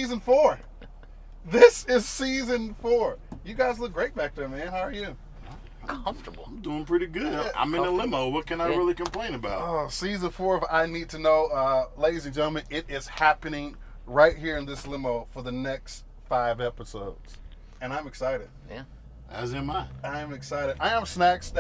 season 4. This is season 4. You guys look great back there, man. How are you? Comfortable. I'm doing pretty good. I'm in a limo. What can I really complain about? Oh, season 4 of I Need to Know. Ladies and gentlemen, it is happening right here in this limo for the next 5 episodes. And I'm excited. Yeah. As am I. I am excited. I am Snacks.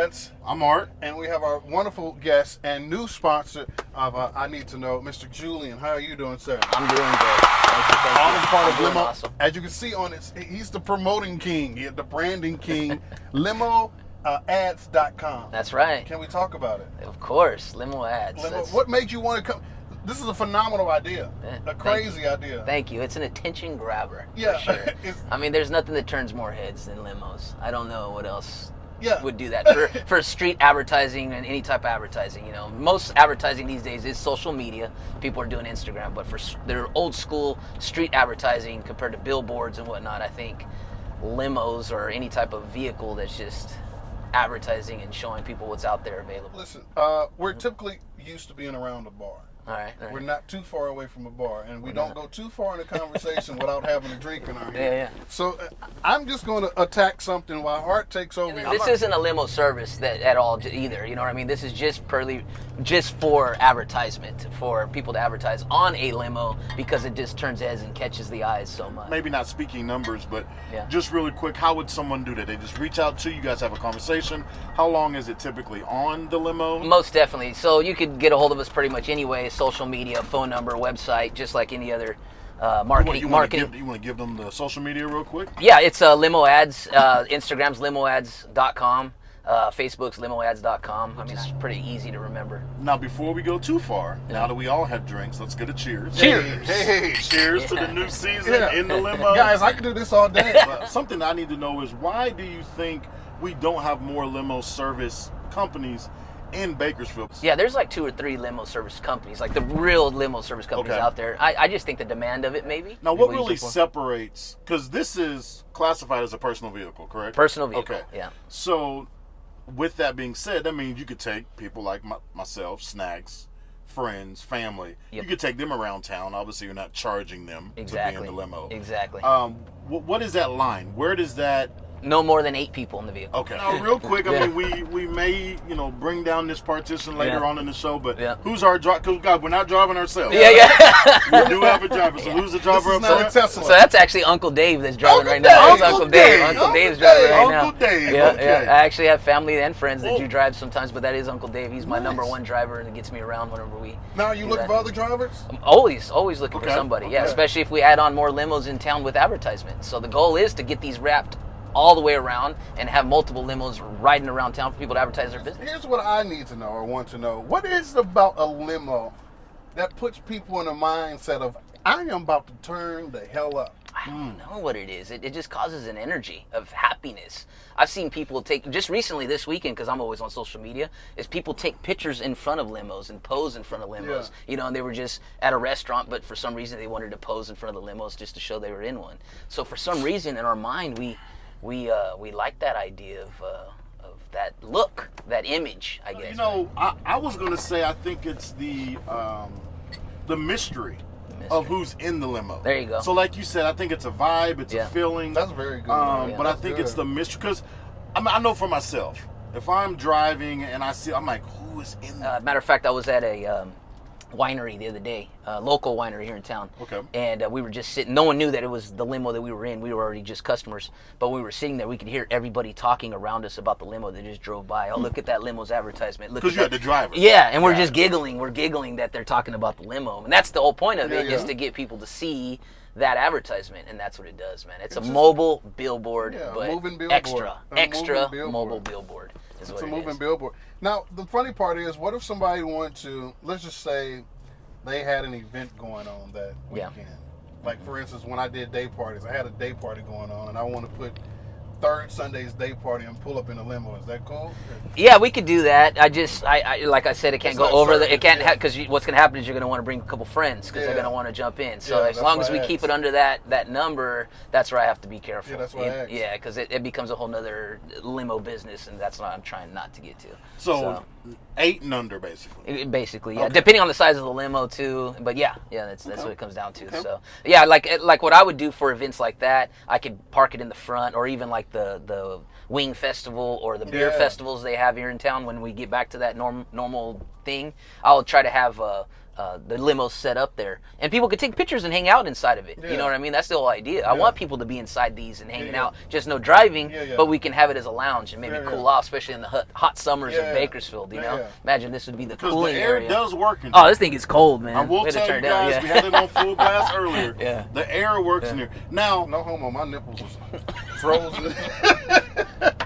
I'm Art. And we have our wonderful guest and new sponsor of I Need to Know, Mr. Julian. How are you doing, sir? I'm doing good. All in part of Doing Limo. awesome. As you can see on it, he's the promoting king, the branding king. LimoAds.com. That's right. Can we talk about it? Of course, limo ads. Limo, what made you want to come? This is a phenomenal idea. A crazy idea. Thank you. It's an attention grabber. Yeah. For sure. I mean, there's nothing that turns more heads than limos. I don't know what else Yeah. would do that for street advertising and any type of advertising. You know, most advertising these days is social media. People are doing Instagram, but for their old school street advertising compared to billboards and whatnot, I think limos or any type of vehicle that's just advertising and showing people what's out there available. Listen, we're typically used to being around a bar. All right. We're not too far away from a bar, and we don't go too far in a conversation without having a drink in our hand. Yeah. So I'm just going to attack something while Art takes over. This isn't a limo service at all either. You know what I mean? This is just for advertisement, for people to advertise on a limo because it just turns heads and catches the eyes so much. Maybe not speaking numbers, but Yeah. just really quick, how would someone do that? They just reach out to you guys, have a conversation. How long is it typically on the limo? Most definitely. So you could get a hold of us pretty much anyway, social media, phone number, website, just like any other marketing. You want to give them the social media real quick? Yeah, it's Limo Ads. Instagram's limoads.com. Facebook's limoads.com. I mean, it's pretty easy to remember. Now, before we go too far, now that we all have drinks, let's get a cheers. Cheers. Hey. Cheers to the new season Yeah. in the limo. Guys, I can do this all day. Something I need to know is why do you think we don't have more limo service companies in Bakersfield? Yeah, there's like 2 or 3 limo service companies, like the real limo service companies out there. I just think the demand of it, maybe. Now, what really separates, because this is classified as a personal vehicle, correct? Personal vehicle, Okay. yeah. So, with that being said, that means you could take people like myself, Snacks, friends, family. Yep. You could take them around town. Obviously, you're not charging them to be in the limo. Exactly. What is that line? Where does that... No more than 8 people in the vehicle. Okay. Now, real quick, I mean, we may, bring down this partition later on in the show, but who's our driver? Because, God, we're not driving ourselves. Yeah. We do have a driver, so who's the driver up Not a front? Tesla. So that's actually Uncle Dave that's driving right Dave. now. It's Uncle Uncle Dave. Dave. Uncle Dave's Uncle driving Dave. right now. Uncle Dave. Yeah, Okay. yeah. I actually have family and friends that do drive sometimes, but that is Uncle Dave. He's my number one driver and gets me around whenever we. Now, are you looking for other drivers? I'm always looking for Okay. somebody. Yeah, Okay. especially if we add on more limos in town with advertisements. So the goal is to get these wrapped all the way around and have multiple limos riding around town for people to advertise their business. Here's what I need to know or want to know. What is it about a limo that puts people in a mindset of, I am about to turn the hell up? I don't know what it is. It just causes an energy of happiness. I've seen people take, just recently this weekend, because I'm always on social media, is people take pictures in front of limos and pose in front of limos. Yeah. And they were just at a restaurant, but for some reason they wanted to pose in front of the limos just to show they were in one. So for some reason in our mind, we like that idea of that look, that image, I guess. I was going to say I think it's the mystery of who's in the limo. There you go. So like you said, I think it's a vibe, it's a feeling. That's very good. But I think it's the mystery, because I know for myself, if I'm driving and I'm like, who is in there? Matter of fact, I was at a winery the other day, local winery here in town. Okay. And we were just sitting. No one knew that it was the limo that we were in. We were already just customers. But when we were sitting there, we could hear everybody talking around us about the limo that just drove by. Oh, look at that limo's advertisement. Because you had the driver. Yeah, and we're just giggling. We're giggling that they're talking about the limo. And that's the whole point of it, Yeah. is to get people to see that advertisement. And that's what it does, man. It's a mobile billboard, but moving billboard. extra moving billboard. mobile billboard. It's a moving billboard. Now, the funny part is, what if somebody wanted to, let's just say they had an event going on that weekend. Like, for instance, when I did day parties, I had a day party going on, and I want to put third Sunday's day party and pull up in a limo. Is that cool? Yeah, we could do that. I like I said, it can't It's go not over certain, it can't yeah. because what's going to happen is you're going to want to bring a couple friends because they're going to want to jump in. So Yeah, as that's long as why we I keep asked. it under that number, that's where I have to be careful. Yeah, that's why I asked. Yeah, because it becomes a whole nother limo business, and that's what I'm trying not to get to. So 8 and under, basically. Basically, yeah. Okay. Depending on the size of the limo too, but yeah, that's what it comes down to. Okay. So yeah, like what I would do for events like that, I could park it in the front, or even like the Wing Festival or the beer Yeah. festivals they have here in town. When we get back to that normal thing, I'll try to have the limos set up there, and people could take pictures and hang out inside of it. Yeah. You know what I mean? That's the whole idea. I Yeah. want people to be inside these and hanging Yeah. out, just no driving, Yeah. but we can have it as a lounge and maybe Yeah. cool off, especially in the hot summers Yeah. of Bakersfield. You know, Yeah. imagine this would be the Because cooling the air area. does work in Oh, here. this thing is cold, man. I will We had to tell you turn it down, guys, yeah. we had it on full blast earlier. Yeah. The air works in here. Now, No homo. My nipples was frozen.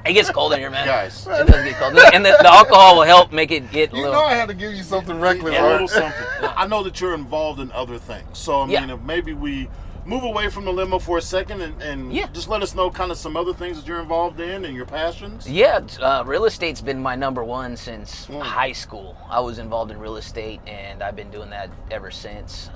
It gets cold in here, man. guys, It does get cold, and the alcohol will help make it get a You little. know I had to give you something reckless. a right? little something. I know that you're involved in other things. So, I mean, Yeah. if maybe we move away from the limo for a second and Yeah. just let us know kind of some other things that you're involved in and your passions. Yeah, real estate's been my number one since high school. I was involved in real estate, and I've been doing that ever since.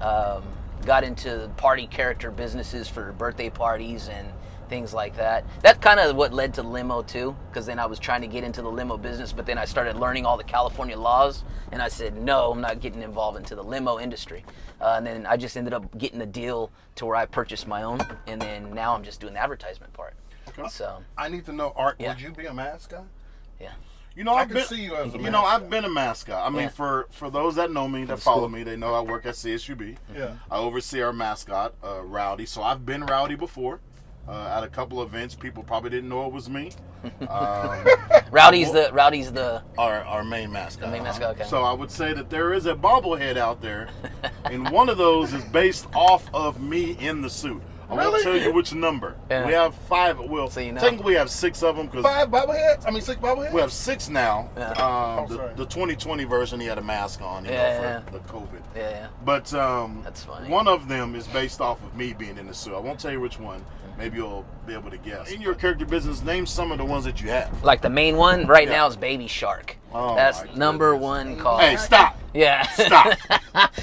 Got into party character businesses for birthday parties and things like that. That's kind of what led to limo too, because then I was trying to get into the limo business, but then I started learning all the California laws, and I said, no, I'm not getting involved into the limo industry. And then I just ended up getting a deal to where I purchased my own, and then now I'm just doing the advertisement part. Okay. So, I need to know, Art, Yeah. would you be a mascot? yeah. You know, I I've can been, see you as a you know, mascot. I've been a mascot. I mean, Yeah. for those that know me, that the follow school. me, they know I work at CSUB. Yeah. I oversee our mascot, Rowdy. So I've been Rowdy before at a couple events. People probably didn't know it was me. Rowdy's the Our main mascot. The main mascot, okay. So I would say that there is a bobblehead out there, and one of those is based off of me in the suit. I Really? won't tell you which number. Yeah. We have 5. Well, So you know. technically we have 6 of them because 5 bobbleheads? I mean, 6 bobbleheads? we have 6 now. Yeah. Oh, sorry. The 2020 version, he had a mask on, you Yeah, know, for the COVID. yeah. But That's funny. one of them is based off of me being in the suit. I won't tell you which one. Maybe you'll be able to guess. In your character business, name some of the ones that you have. Like the main one right Yeah. now is Baby Shark. Oh, That's my number goodness. one call. Hey, stop. Yeah. Stop.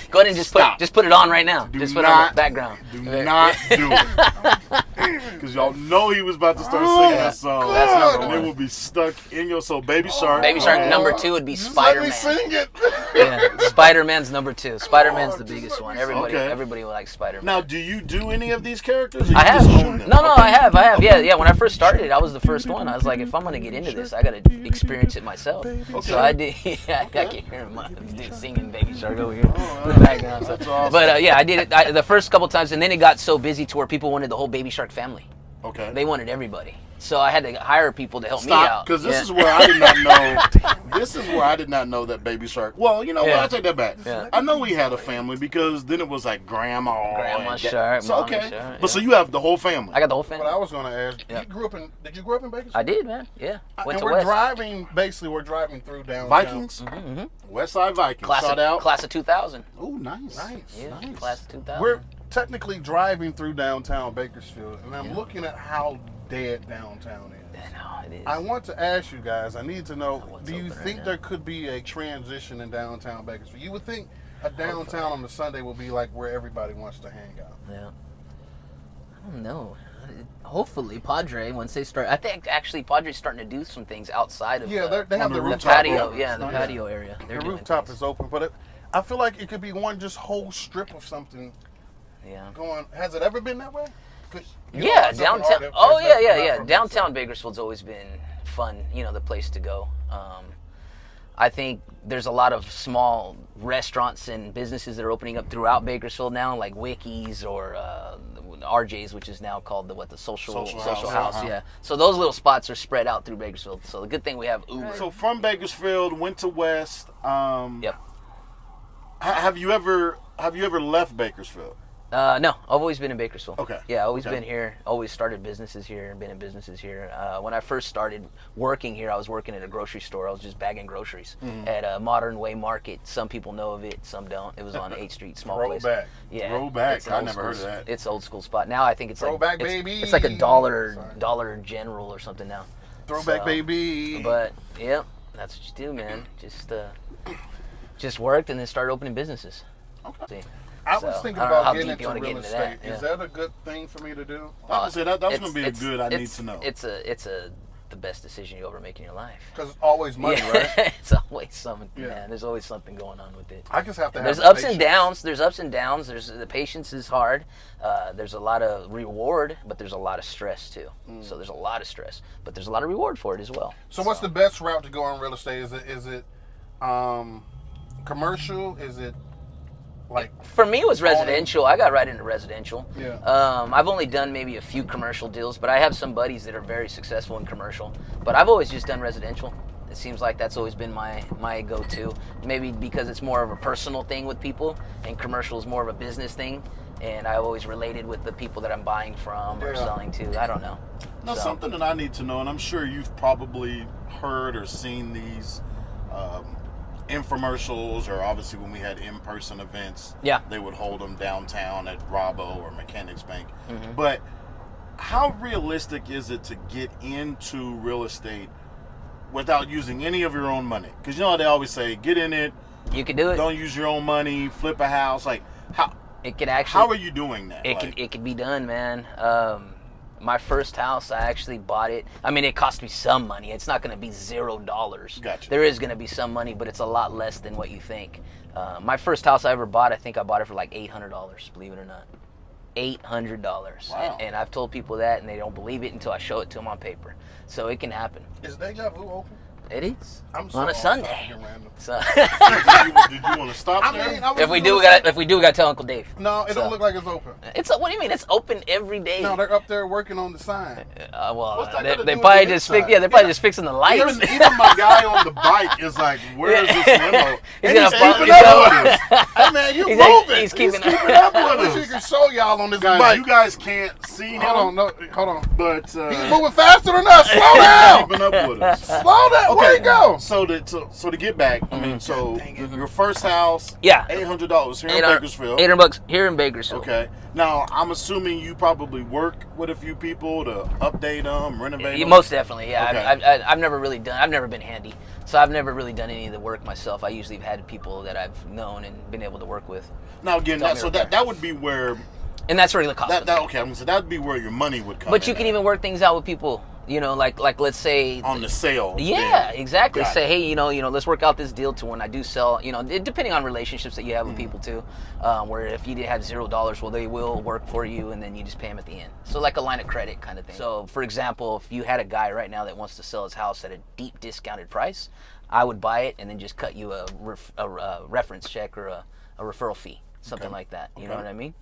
Go ahead and just Stop. put it on right now. Do just put it on not- the background. Do not do it. Because y'all know he was about to start singing that song. That's number and one. it will be stuck in your soul. Baby Shark. Baby Shark Oh. number 2 would be Just let me Spider-Man. sing it. Yeah, Spider-Man's number 2. Spider-Man's the biggest one. Everybody Okay. everybody likes Spider-Man. Now, do you do any of these characters? Or you I have. just own them? No, Okay. I have. Yeah. When I first started, I was the first one. I was like, if I'm gonna get into this, I gotta experience it myself. So I did. Yeah, I can hear him singing Baby Shark over here in the background. So. That's awesome. But yeah, I did it the first couple times, and then it got so busy to where people wanted the whole Baby Shark family. Okay. They wanted everybody. So I had to hire people to help me Stop, out. because this Yeah. is where I did not know. This is where I did not know that Baby Shark. Well, you know what? Yeah. I take that back. Yeah. I know we had a family because then it was like grandma. Grandma and Shark, So Mommy okay, Shark, but so yeah. you have the whole family. I got the whole What family. I was going to ask, Yeah. did you grow up in Bakersfield? I did, man. Yeah. Went And to we're West. driving, basically, we're driving through downtown. Vikings, Mm-hmm. West Side Vikings. Class Shout out. of 2000. Oh, nice. Nice. Yeah, Nice. class of 2000. We're technically driving through downtown Bakersfield, and I'm Yeah. looking at how dead downtown is. No, it is. I want to ask you guys, I need to know, What's do you open right think now? there could be a transition in downtown Bakersfield? You would think a downtown on a Sunday will be like where everybody wants to hang out. Yeah. I don't know. Hopefully, Padre, once they start, I think actually Padre's starting to do some things outside of Yeah, the, they have on the the the rooftop. patio. area. Yeah, the Nice. patio area. They're The doing rooftop things. is open, but I feel like it could be one just whole strip of something Yeah. going. Has it ever been that way? 'Cause, you know, Yeah, myself and downtown. Art have- Oh have yeah, not yeah. from Downtown Bakersfield's always been fun. You know, the place to go. I think there's a lot of small restaurants and businesses that are opening up throughout Bakersfield now, like Wicky's or RJ's, which is now called the social Social house. House. Yeah. So those little spots are spread out through Bakersfield. So the good thing we have Uber. So from Bakersfield, went to West. Yep. Have you ever left Bakersfield? No, I've always been in Bakersfield. Okay. Yeah, always Okay. been here. Always started businesses here and been in businesses here. When I first started working here, I was working at a grocery store. I was just bagging groceries at a Modern Way Market. Some people know of it, some don't. It was on 8th Street, small place. Throwback. Yeah. Throwback. It's an I old never heard of school- that. It's an old school spot. Now I think it's Throwback, like baby. it's like a Dollar Sorry. General or something now. Throwback, So, baby. But yeah, that's what you do, man. Just worked and then started opening businesses. Okay. See? I was So, thinking I don't know about how getting deep you into want to real get into estate. that. Is Yeah. that a good thing for me to do? I would say that's It's- going to be a good I need to know. It's the best decision you ever make in your life. Because it's always money, Yeah. right? It's always something, Yeah. man. There's always something going on with it. I just have to have There's the ups and patience. downs. There's ups and downs. There's the patience is hard. There's a lot of reward, but there's a lot of stress too. So there's a lot of stress, but there's a lot of reward for it as well. So what's the best route to go on real estate? Is it commercial? Is it like For me, it was residential. I got right into residential. Yeah. I've only done maybe a few commercial deals, but I have some buddies that are very successful in commercial. But I've always just done residential. It seems like that's always been my go-to. Maybe because it's more of a personal thing with people, and commercial is more of a business thing. And I always related with the people that I'm buying from or Yeah. selling to. I don't know. Now, So- something that I need to know, and I'm sure you've probably heard or seen these infomercials, or obviously when we had in-person events, Yeah. they would hold them downtown at Robbo or Mechanics Bank. Mm-hmm. But how realistic is it to get into real estate without using any of your own money? Because you know how they always say, get in it, You can do it. don't use your own money, flip a house. Like, how It can actually. how are you doing that? It can be done, man. My first house, I actually bought it. I mean, it cost me some money. It's not going to be $0. Gotcha. There is going to be some money, but it's a lot less than what you think. My first house I ever bought, I think I bought it for like $800, believe it or not. $800. Wow. And I've told people that, and they don't believe it until I show it to them on paper. So it can happen. is Deja Vu open? It is. I'm so on a off Sunday. topic and random. So did you want to stop I there? mean, I was if we gonna do, say- we gotta tell Uncle Dave. No, it So- don't look like it's open. It's what do you mean? It's open every day. No, they're up there working on the sign. Well, What's that they got to they do with probably the just inside? they're probably just fixing the lights. Even my guy on the bike is like, where is this limo? He's And gonna he's follow- keeping he's up gonna- with us. Hey man, you He's like- moving. he's keeping up I with wish we us. could show y'all on this Guys, bike. you guys can't see him, Hold on, no, hold on. but He's moving faster than us. Slow he's down. keeping up with us. Slow down. Where you go? So to get back, I mean, so your first house, Yeah. $800 here in $800 Bakersfield. $800 here in Bakersfield. Okay. Now I'm assuming you probably work with a few people to update them, renovate them. Most definitely, yeah. Okay. I've never really done. I've never been handy, so I've never really done any of the work myself. I usually have had people that I've known and been able to work with, Now again, Tell me so repair. that would be where and that's really the cost. of it. okay. I'm gonna say that'd be where your money would come. But in you can at. even work things out with people. You know, like let's say on the sale. Yeah, then. exactly. Got Say, it. hey, let's work out this deal to when I do sell. Depending on relationships that you have with people too, where if you did have $0, well, they will work for you, and then you just pay them at the end. So like a line of credit kind of thing. So for example, if you had a guy right now that wants to sell his house at a deep discounted price, I would buy it and then just cut you a reference check or a referral fee, something like that. You know Okay. what I mean?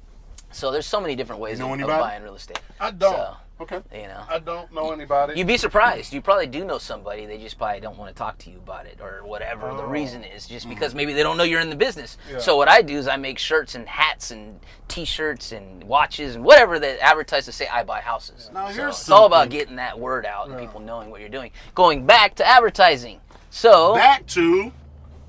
So there's so many different ways know of anybody? buying real estate. I don't. So, Okay. I don't know anybody. You'd be surprised. You probably do know somebody. They just probably don't want to talk to you about it or whatever the Oh. reason is, just because maybe they don't know you're in the business. Yeah. So what I do is I make shirts and hats and T-shirts and watches and whatever that advertise to say I buy houses. Now, So here's it's all about something- getting that word out and Yeah. people knowing what you're doing. Going back to advertising. So Back to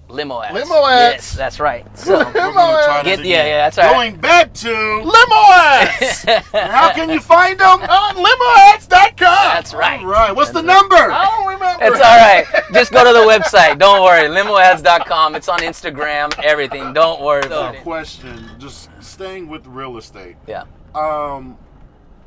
limo ads. Limo ads. Yes, that's right. So we're gonna try this yeah, again. that's right. Going back to Limo ads and how can you find them? on limoads.com. that's right. All right. What's the That's number? I don't remember. It's all right. Just go to the website. Don't worry. Limoads.com. It's on Instagram. Everything. Don't worry about it. Question. Just staying with real estate. Yeah.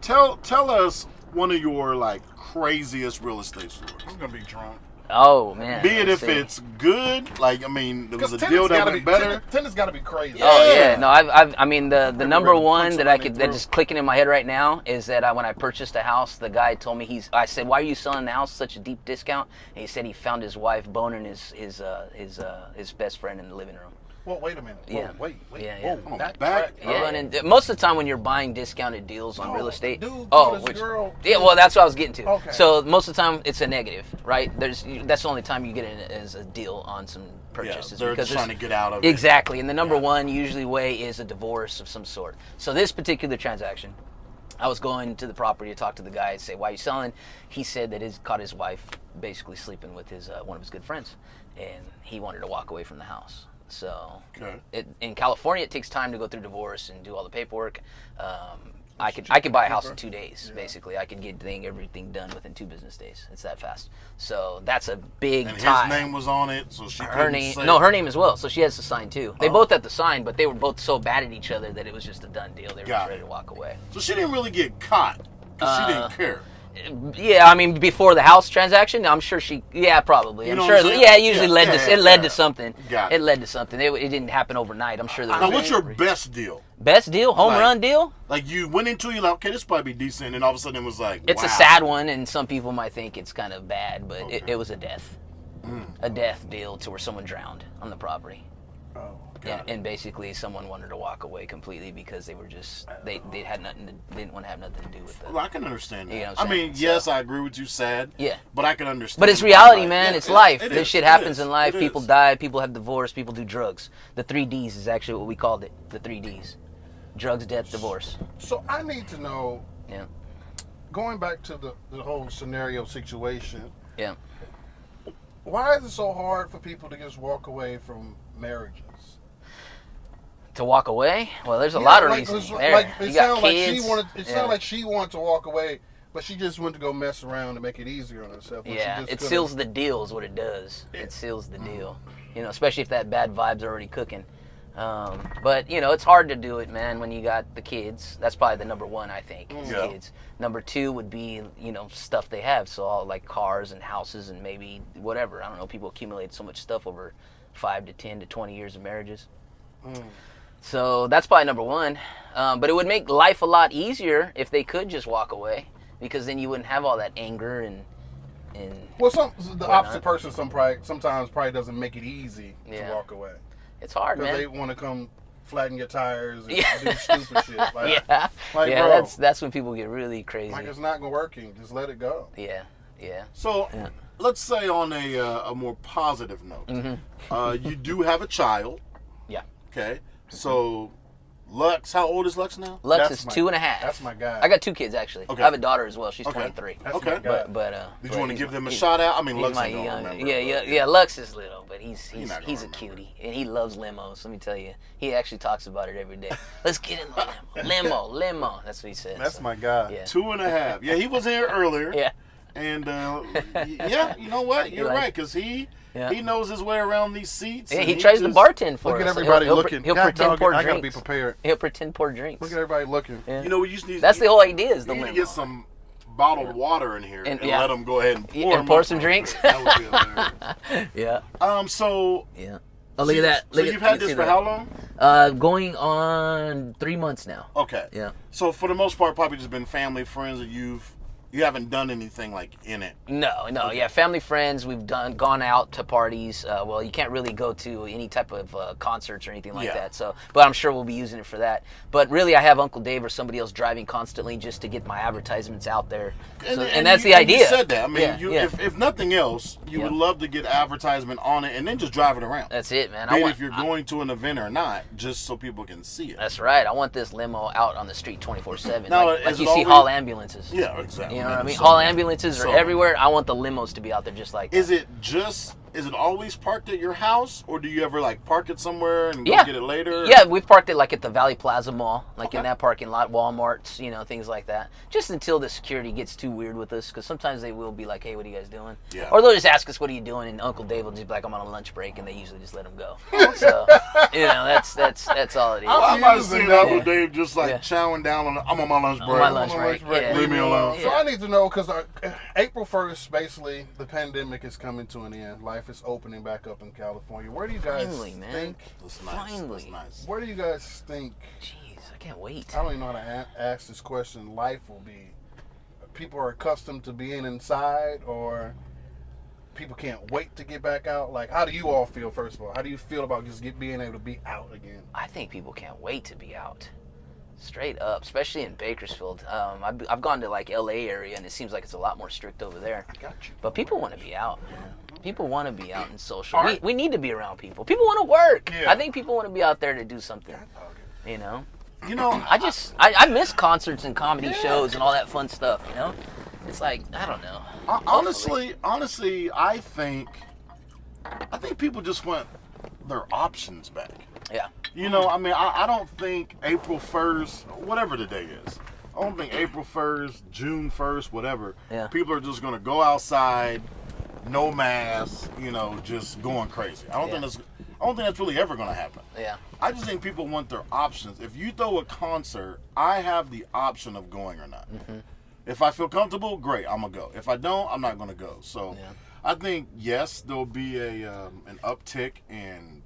Tell us one of your like craziest real estate stories. I'm gonna be drunk. Oh man. Be it let's if see. it's good, like I mean, there was Because a deal that gotta went be better. Tenant's gotta be crazy. Oh Yeah. yeah, no, I mean the number ready to one punch that I somebody could that through. just clicking in my head right now is that when I purchased a house, the guy told me I said, why are you selling the house such a deep discount? And he said he found his wife boning his best friend in the living room. Well, wait a minute. Whoa, Yeah. wait. Yeah. Whoa, On that the back? track- Yeah, and most of the time when you're buying discounted deals on No, real estate, dude brought his girl yeah, to- well, that's what I was getting to. Okay. So most of the time it's a negative, right? That's the only time you get it as a deal on some purchases. they're because trying to get out of it. Exactly, and the number one usually way is a divorce of some sort. So this particular transaction, I was going to the property to talk to the guy and say, "Why are you selling?" He said that he's caught his wife basically sleeping with his one of his good friends, and he wanted to walk away from the house. So Okay. in California, it takes time to go through divorce and do all the paperwork. I could buy a house in 2 days. Basically, I could get everything done within 2 business days. It's that fast. So that's a big And tie. his name was on it, so she Her couldn't name, say no, her name as well. So she has to sign too. They both had to sign, but they were both so bad at each other that it was just a done deal. They were Got just ready it. to walk away. So she didn't really get caught because she didn't care. Yeah, I mean, before the house transaction, I'm sure she. Yeah, probably. You I'm know sure. what I'm saying? Yeah, it usually Yeah, led yeah, to. It led yeah. to something. Got it. It led to something. It didn't happen overnight. I'm sure there was. Now, what's your best deal? best deal? Home Like- run deal? Like you went into it, you're like, okay, this probably be decent, and all of a sudden it was like, It's wow. a sad one, and some people might think it's kind of bad, but Okay. it was a death. A death deal to where someone drowned on the property. Oh, Yeah, and basically someone wanted to walk away completely because they were just they had nothing to, they didn't want to have nothing to do with it. Well, I can understand that. You know what I I'm mean, saying? yes, I agree with you, sad. Yeah. But I can understand. But it's reality, Like, man. yeah, It's life. it This is, shit it happens is, in life. it People is. die. People have divorce. People do drugs. The 3 Ds is actually what we called it. The 3 Ds: drugs, death, divorce. so I need to know, Yeah, going back to the whole scenario situation, yeah. why is it so hard for people to just walk away from marriages? To walk away? Well, there's a Yeah, lot of like, reasons. it's There. like, it You got sounded like kids. she wanted. It Yeah. sounded like she wanted to walk away, but she just went to go mess around and make it easier on herself. when she Yeah, just it could've- seals the deal is what it does. It seals the deal. You know, especially if that bad vibe's already cooking. But, you know, it's hard to do it, man, when you got the kids. That's probably the number one, I think, is Yeah. kids. Number two would be, you know, stuff they have. So all like cars and houses and maybe whatever. I don't know. People accumulate so much stuff over 5 to 10 to 20 years of marriages. So that's probably number one. But it would make life a lot easier if they could just walk away, because then you wouldn't have all that anger and Well, the Why opposite not? person sometimes probably doesn't make it easy Yeah. to walk away it's hard, because man. they want to come flatten your tires and Yeah. do stupid shit. Like, Yeah, like, yeah, bro, that's when people get really crazy. like it's not working. Just let it go. Yeah. So, Yeah. let's say on a more positive note, you do have a child. Mm-hmm. Yeah. Okay. So, Lux, how old is Lux now? Lux That's is my- 2.5. that's my guy. I got 2 kids actually. Okay. I have a daughter as well. She's Okay. 23. That's Okay. my guy. But Did but you want to he's give my- them a he's- shout out? I mean, He's Lux my ain't gonna young, remember. yeah, but yeah. Lux is little, but he's not he's a gonna cutie, and he loves limos. Let me tell you, he actually talks about it every day. Let's get in the limo. That's what he says. That's So, my guy. Yeah. 2.5. Yeah, he was here earlier. Yeah. And yeah, you know what? You're like- right, because he Yeah. knows his way around these seats. Yeah, and he tries to just- bartend for Look at us. everybody He'll looking. He'll God pretend dog, pour I drinks. gotta be prepared. He'll pretend pour drinks. Look at everybody looking. Yeah. You know, we just need. That's the whole idea. Is the You need to limo. get some bottled water in here and, yeah. let them go ahead and Yeah, pour, and them pour up some real drinks. quick. That would be hilarious. Yeah. So. Yeah. Oh, look at that. So Look you've at, had this for how long? Going on 3 months now. Okay. Yeah. So for the most part, probably just been family, friends, and you haven't done anything like in it. No, yeah, family, friends. We've gone out to parties. Well, you can't really go to any type of concerts or anything like Yeah. that. So, but I'm sure we'll be using it for that. But really, I have Uncle Dave or somebody else driving constantly just to get my advertisements out there. So, and that's the idea. You said that. I mean, Yeah. if nothing else, you would love to get advertisement on it and then just drive it around. That's it, man. Be it if you're going to an event or not, just so people can see it. That's right. I want this limo out on the street 24/7. Now, Like is you it see always- Hall ambulances. Yeah, exactly. You know what I mean? So- Hall ambulances are so- everywhere. I want the limos to be out there just like that. Is it always parked at your house, or do you ever like park it somewhere and go Yeah. get it later? Yeah, we've parked it like at the Valley Plaza Mall, like in Okay. that parking lot, Walmarts, you know, things like that. Just until the security gets too weird with us, because sometimes they will be like, "Hey, what are you guys doing?" Yeah. Or they'll just ask us, "What are you doing?" And Uncle Dave will just be like, "I'm on a lunch break," and they usually just let him go. So, you know, that's all it is. I might using see that. Uncle Dave just like Yeah. chowing down on. I'm on my lunch break. my lunch I'm on break. lunch break. Yeah. Leave me alone. So I need to know because April 1st, basically, the pandemic is coming to an end. Life is opening back up in California. Where do you guys Finally, man. think? That's nice. Finally. That's nice. Where do you guys think? Jeez, I can't wait. I don't even know how to ask this question. Life will be. People are accustomed to being inside, or people can't wait to get back out? Like, how do you all feel, first of all? How do you feel about just being able to be out again? I think people can't wait to be out. Straight up, especially in Bakersfield. I've gone to like LA area, and it seems like it's a lot more strict over there. I got you. But people want to be out, man. People want to be out and social. All right. We need to be around people. People want to work. Yeah. I think people want to be out there to do something. You know, You know, I miss concerts and comedy shows and all that fun stuff. You know, it's like I don't know. honestly, I think people just want their options back. Yeah. You know, I mean, I don't think April 1st, whatever the day is, I don't think April 1st, June 1st, whatever, Yeah. people are just going to go outside, no mask, you know, just going crazy. I don't think that's really ever going to happen. Yeah. I just think people want their options. If you throw a concert, I have the option of going or not. Mm-hmm. If I feel comfortable, great, I'm going to go. If I don't, I'm not going to go. So Yeah. I think, yes, there'll be an uptick in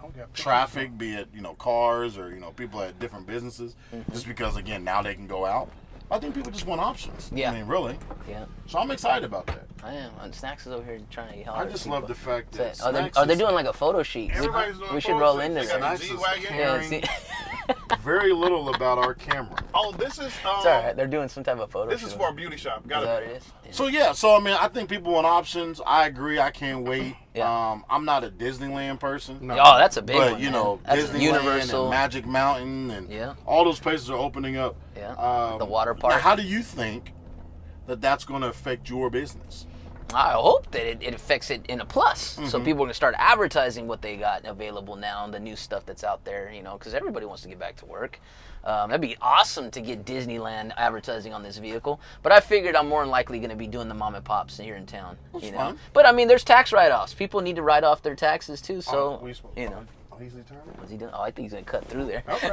Oh, we got pictures. traffic, be it, you know, cars or, you know, people at different businesses, just because, again, now they can go out. I think people just want options. Yeah. I mean, really. Yeah. So I'm excited about that. I am. And Snacks is over here trying to yell. I at just people. love the fact that Are they Snacks doing like a photo sheet? Everybody's doing We should photo roll shoots. into They got that. a Snacks is G-Wagon. Yeah, caring see, very little about our camera. Oh, this is it's all right. They're doing some type of photo this shoot. is for a beauty shop. Is Got that what it. it is? Yeah. So yeah, I mean, I think people want options. I agree. I can't wait. Yeah. I'm not a Disneyland person. No. Oh, that's a big But one. you man. know, That's Disneyland Universal. and Magic Mountain and Yeah. all those places are opening up. Yeah. The water Now, park. how do you think that that's going to affect your business? I hope that it affects it in a plus. So Mm-hmm. people are going to start advertising what they got available now and the new stuff that's out there, you know, because everybody wants to get back to work. That'd be awesome to get Disneyland advertising on this vehicle. But I figured I'm more than likely going to be doing the mom and pops here in town, That's you know. fine. But I mean, there's tax write-offs. People need to write off their taxes too. So, we supposed- you know, Oh, he's returning. what's he doing? Oh, I think he's going to cut through there. Okay.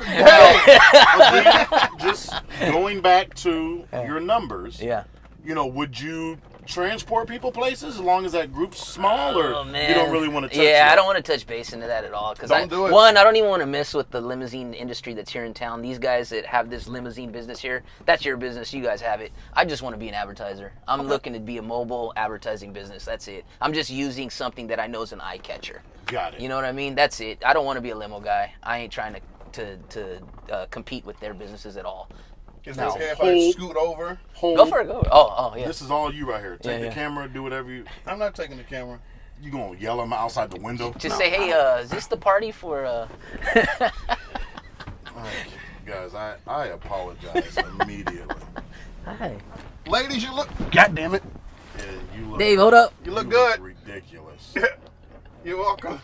Hey, Again, just going back to your numbers, Yeah. you know, would you transport people places as long as that group's small, or Oh, man. you don't really want to touch Yeah, it? I don't want to touch base into that at all. Because Don't do it. One, I don't even want to mess with the limousine industry that's here in town. These guys that have this limousine business here, that's your business. You guys have it. I just want to be an advertiser. I'm looking to be a mobile advertising business. That's it. I'm just using something that I know is an eye catcher. Got it. You know what I mean? That's it. I don't want to be a limo guy. I ain't trying to compete with their businesses at all. is Now, it okay if I hold- scoot over? Hold. Go for it. Go. Oh, yeah. This is all you right here. Take Yeah, the yeah. camera, do whatever you. I'm not taking the camera. You gonna yell them outside the window? Just say, hey, is this the party for? Guys, I apologize immediately. Hi, Ladies, you look. God damn it. Yeah, you look, Dave. Hold up. You look good. ridiculous. You're welcome.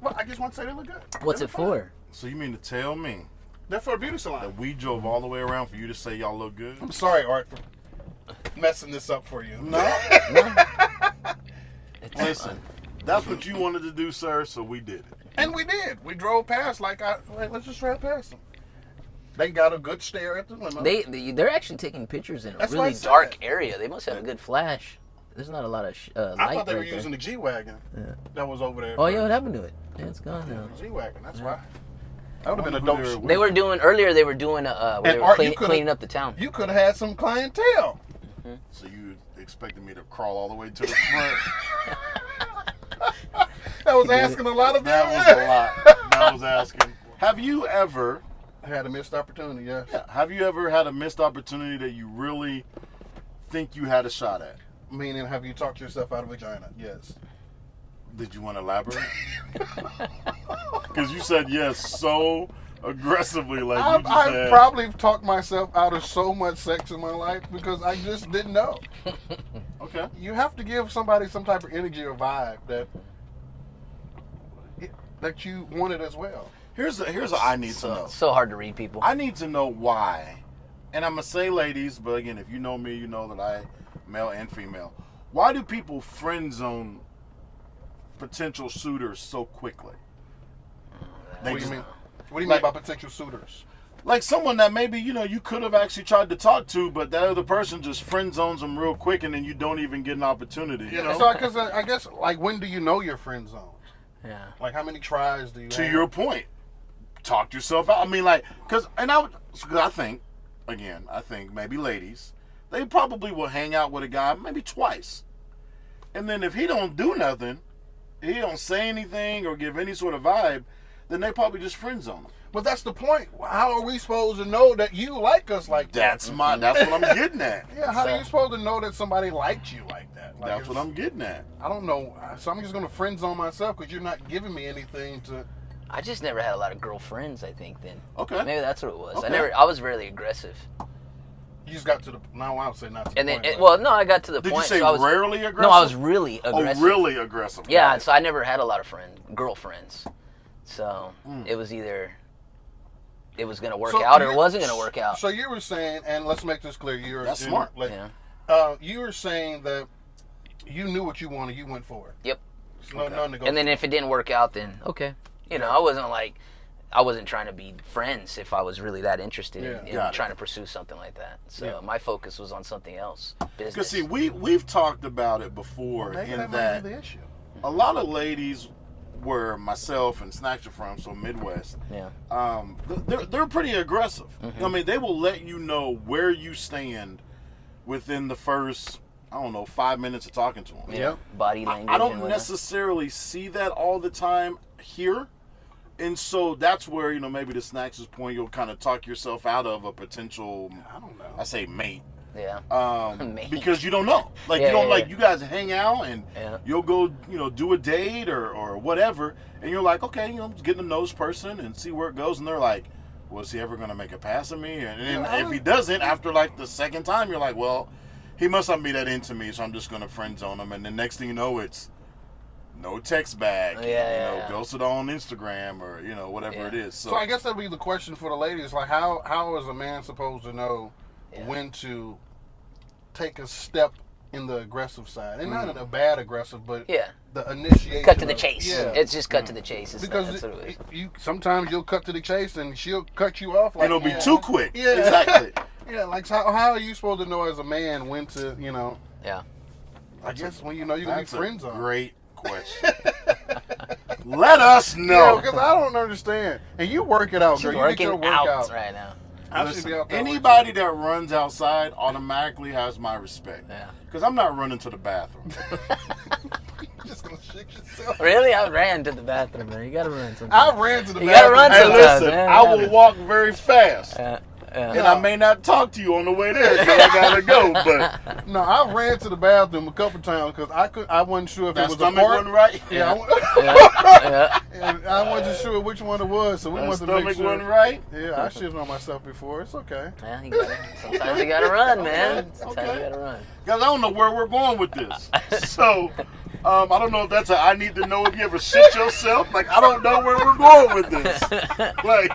Well, I just want to say they look good. What's They it look fine. for? So you mean to tell me They're for a beauty salon. that we drove all the way around for you to say y'all look good? I'm sorry, Art, for messing this up for you. No. It's Listen, that's what you wanted to do, sir. So we did it. And we did. We drove past let's just drive past them. They got a good stare at the limo. They're actually taking pictures in a That's what I really said. dark area. They must have a good flash. There's not a lot of light I thought they were right there. using the G-Wagon that was over there. Oh yeah, what happened to it? Yeah, it's gone now. G-Wagon, that's why. That would have been a Wonder dope who shoot. they're They were doing earlier. They were doing where they And were Art, you coulda- cleaning up the town. You could have had some clientele. So you expected me to crawl all the way to the front? That was asking a lot of them. That was a lot. That was asking. Have you ever I had a missed opportunity, yes. Have you ever had a missed opportunity that you really think you had a shot at? Meaning, have you talked yourself out of vagina? Yes. Did you want to elaborate? Because you said yes so aggressively, like you just I've had. probably talked myself out of so much sex in my life because I just didn't know. Okay. You have to give somebody some type of energy or vibe that you wanted as well. Here's what I need to know. So hard to read people. I need to know why. And I'm gonna say ladies, but again, if you know me, you know that I male and female. Why do people friend zone potential suitors so quickly? They What do you just- mean? What do you like- mean by potential suitors? Like someone that maybe, you could have actually tried to talk to, but that other person just friend zones them real quick, and then you don't even get an opportunity. You know. So, because I guess, like, when do you know your friend zone? Yeah. Like, how many tries do you To have? your point, talk yourself out. I mean, like, cause I think maybe ladies, they probably will hang out with a guy maybe twice, And then if he don't do nothing, he don't say anything or give any sort of vibe, then they probably just friend zone him. But that's the point. How are we supposed to know that you like us like that? That's what I'm getting at. Yeah, how are you supposed to know that somebody liked you like that? Like, That's what I'm getting at. I don't know. So I'm just going to friend zone myself because you're not giving me anything to... I just never had a lot of girlfriends, I think, then. Okay. Maybe that's what it was. Okay. I was really aggressive. You just got to the... No, I would say not to the And then, point. I got to the Did point. you say so I was, rarely aggressive? No, I was really aggressive. Oh, really aggressive. Yeah, Got it. so I never had a lot of girlfriends. So it was either it was going to work out or it wasn't going to work out. So you were saying, and let's make this clear. That's smart. Yeah. You were saying that you knew what you wanted. You went for it. Yep. No, nothing to go And then through. if it didn't work out, then okay. You know, I wasn't trying to be friends if I was really that interested in Got it. trying to pursue something like that. So my focus was on something else, business. Because see, we've talked about it before Maybe in that might that be the issue. a lot of ladies where myself and Snacks are from, so Midwest, Yeah. they're pretty aggressive. Mm-hmm. I mean, they will let you know where you stand within the first, 5 minutes of talking to them. Yeah. Body language. I and don't whatnot. necessarily see that all the time here. And so that's where, maybe to Snacks' point, you'll kind of talk yourself out of a potential, I don't know. I say mate. Yeah. Mate. Because you don't know. Like, Yeah, you don't, yeah, you guys hang out and Yeah. you'll go, do a date or whatever. And you're like, okay, just getting to know this person and see where it goes. And they're like, well, is he ever going to make a pass at me? And then if he doesn't, after like the second time, you're like, well, he must not be that into me, so I'm just going to friend zone him. And the next thing you know, it's no text back. Ghosted on Instagram or, whatever it is. So I guess that'd be the question for the ladies. Like, how is a man supposed to know when to take a step in the aggressive side? And not in a bad aggressive, but the initiation. Cut to the of- chase. Yeah. It's just cut to the chase. Because that's what it is. you sometimes you'll cut to the chase and she'll cut you off. Like, and it'll be man, too quick. Yeah. Exactly. Yeah, like how are you supposed to know as a man when to, Yeah. I guess when you know you're going to be friend zone. Great question. Let us know. Yeah, because I don't understand. And you work it out, She's girl. You get working your work out out. right now. I should Listen, be out there with anybody that runs outside automatically has my respect. Yeah. Because I'm not running to the bathroom. you. You're just going to shake yourself. Really? I ran to the bathroom, man. You gotta run sometimes. I ran to the You gotta bathroom. run Hey, sometimes, listen, man. I will walk very fast. And Yeah. I may not talk to you on the way there because I gotta go. But No, I ran to the bathroom a couple times because I wasn't sure if that it was a stomach fart. wasn't right. Yeah, Yeah. and I wasn't sure which one it was, so we That wanted to make stomach sure. wasn't right. Yeah, I shit on myself before. It's okay. Yeah, sometimes you gotta run, man. Sometimes you gotta run. Because I don't know where we're going with this. So, I don't know if that's I need to know if you ever shit yourself. Like, I don't know where we're going with this. Like,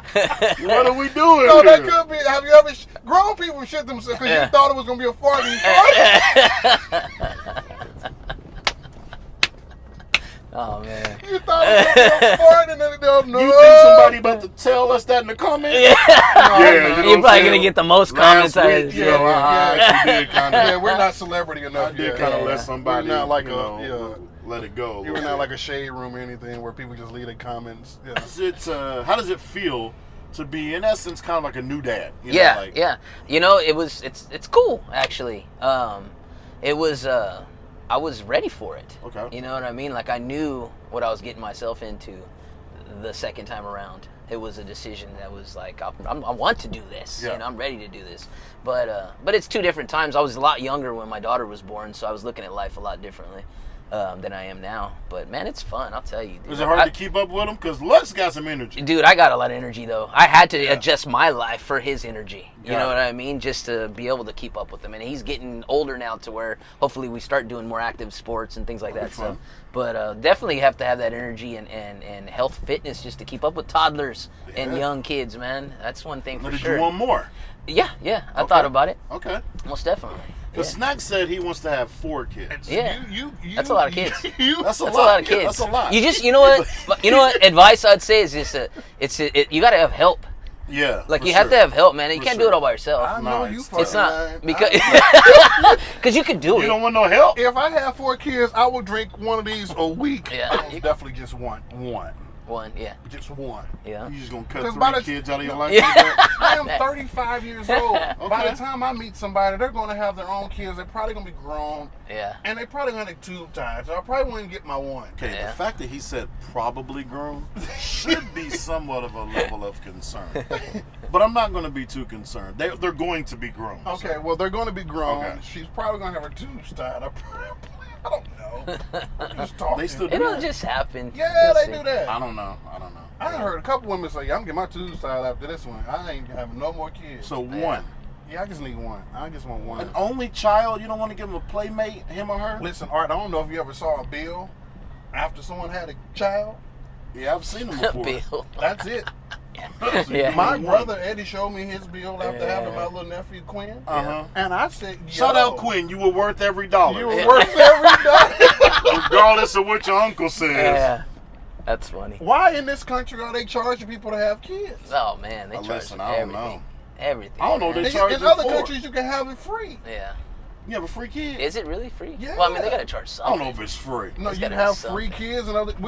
what are we doing No, that here? could be. Have you ever? Grown people shit themselves because you thought it was gonna be a fart. And you farted. Oh man. You thought it was gonna be a fart, and then no. You think somebody about to tell us that in the comments? Yeah. Yeah, you know You're what I'm probably saying? gonna get the most Last comments. out of week, this. you know, I actually did kind of. Yeah, we're not celebrity enough. I did yet. kind of Yeah. let somebody, We're not like let it go. You were not like a shade room or anything where people just leave their comments. Yeah. How does it feel to be, in essence, kind of like a new dad? You know, Yeah, like, yeah. You know, it's cool actually. It was I was ready for it. Okay. You know what I mean? Like I knew what I was getting myself into the second time around. It was a decision that was like I want to do this. Yeah. And I'm ready to do this. But it's two different times. I was a lot younger when my daughter was born, so I was looking at life a lot differently than I am now. But man, it's fun. I'll tell you. Dude. Is it hard to keep up with him? Because Lux got some energy. Dude, I got a lot of energy though. I had to adjust my life for his energy. You Got know it. what I mean? Just to be able to keep up with him. And he's getting older now to where hopefully we start doing more active sports and things like that. fun. So, but definitely have to have that energy and health fitness just to keep up with toddlers and Yeah. young kids, man. That's one thing for Did sure. you want more? Yeah. I Okay. thought about it. Okay. Most definitely. Because Yeah. Snack said he wants to have 4 kids. Yeah. You, That's a lot of kids. That's a That's lot. a lot of Yeah, kids. that's a lot. You know what? You know what? Advice I'd say is just you got to have help. Yeah. Like for you have to sure. have help, man. You For can't sure. do it all by yourself. I know No, you it's fucking It's not lying. because because you could do You it. don't want no help? If I have 4 kids, I will drink one of these a week. Yeah. I will definitely just want one. One, yeah. Just one. Yeah. You just gonna cut 'Cause by 3 the- kids out of your life? Yeah. Like that? I am 35 years old. By Okay. the time I meet somebody, they're going to have their own kids. They're probably going to be grown. Yeah. And they probably going to tube tied. So I probably wouldn't get my one. Okay, Yeah. the fact that he said probably grown should be somewhat of a level of concern. But I'm not going to be too concerned. They're going to be grown. Okay, well, they're going to be grown. Okay. She's probably going to have her tubes tied. I don't know. I'm just talking. They still do It'll that? just happen. Yeah, We'll they see. do that. I don't know. I heard a couple women say, "Yeah, I'm getting my tubes tied after this one. I ain't having no more kids." So one. Yeah, I just need one. I just want one. An only child, you don't want to give him a playmate, him or her? Listen, Art, I don't know if you ever saw a bill after someone had a child. Yeah, I've seen him before. Bill. That's it. Yeah. My brother Eddie showed me his bill after Yeah. having my little nephew Quinn. Uh-huh. And I said, Shout "Yo, out Quinn, you were worth every dollar. You were Yeah. worth every dollar." Regardless of what your uncle says. Yeah. That's funny. Why in this country are they charging people to have kids? Oh man, they Well, charge listen, I don't everything. know. Everything. I don't know, man. they charge In it other for. countries, you can have it free. Yeah. You have a free kid? Is it really free? Yeah. Well, I mean, they gotta charge I something. don't know if it's free. No, It's you gotta have be free something. kids, and I think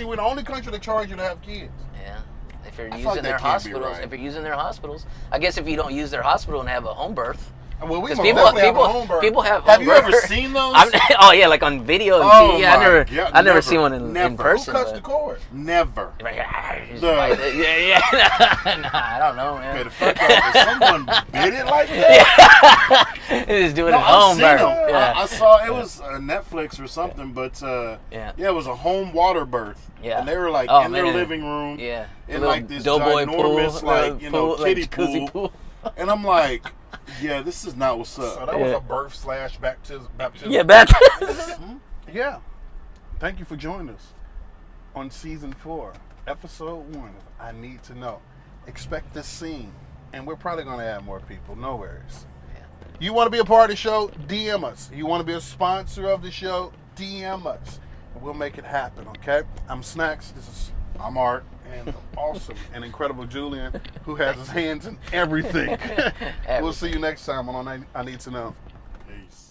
we're the only country that charge you to have kids. Yeah. If you're I feel using like their that can't be hospitals, right. if you're using their hospitals, I guess if you don't use their hospital and have a home birth, Well, we because most people definitely have a home birth. people have. Have home you ever birth. seen those? Oh yeah, like on video and Oh, TV. Yeah, my I God, never seen one in never. Who person. Who cuts but- the cord? Never. Just The- bite it. Yeah. Nah, I don't know, Okay, man. the fact that someone did it like that? Just doing No, it I've home seen birth. them. Yeah. I saw it was Netflix or something, but Yeah. it was a home water birth. Yeah. And they were like Oh, in their man. living room. Yeah. In Little like this doughboy ginormous, pool, like, you know, pool, kiddie like jacuzzi pool. And I'm like, yeah, this is not what's So up. that was Yeah. a birth / baptism. Yeah, back. Yeah. Thank you for joining us on season 4, episode 1 of I Need to Know. Expect this scene, and we're probably going to add more people. No worries. You want to be a part of the show? DM us. You want to be a sponsor of the show? DM us. And we'll make it happen, okay? I'm Snacks. This is I'm Art. and the awesome and incredible Julian, who has his hands in everything. We'll see you next time on I Need to Know. Peace.